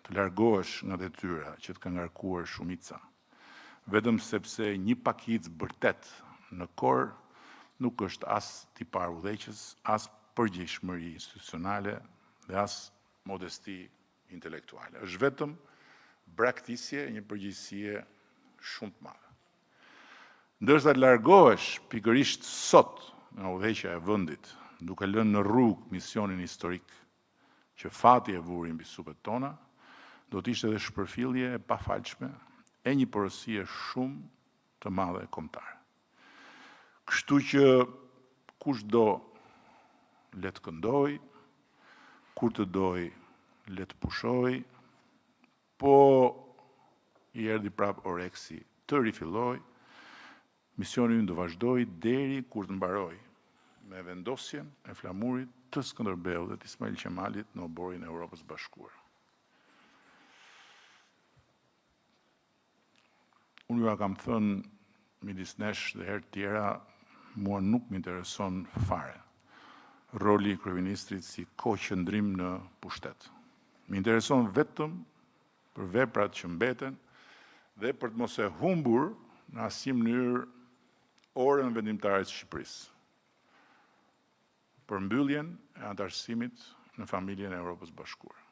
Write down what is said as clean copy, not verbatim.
të largohesh nga detyra që të ka ngarkuar shumica, vetëm sepse një pakicë bërtet në kor nuk është as tipar udhëheqës, as përgjegjësish institucionale dhe as modesti intelektuale. Është vetëm braktisje e një përgjegjësie shumë të madhe. Ndërsa të largohesh pikërisht sot nga udhëheqja e vendit, duke lënë në rrugë misionin historik që fati e vuri mbi supet tona, do të ishte edhe shpërfillje e pafalshme e një porosie shumë të madhe kombëtare. Kështu që kushdo le të këndoj, kur të doj le të pushoj, po i erdhi prap Oreksi të rifilloj, misioni ynë do vazhdoj deri kur të mbaroj me vendosjen e flamurit të Skënderbeut dhe të Ismail Qemalit në oborin e Europës së Bashkuar. Unë ju kam thënë midis nesh dhe herë tjera, mua nuk më intereson fare roli i kryeministrit si koqëndrim në pushtet. Më intereson vetëm për veprat që mbeten dhe për të mos e humbur në asnjë mënyrë orën vendimtare të Shqipërisë. Për mbylljen e antarësimit në familjen e Europës së Bashkuar.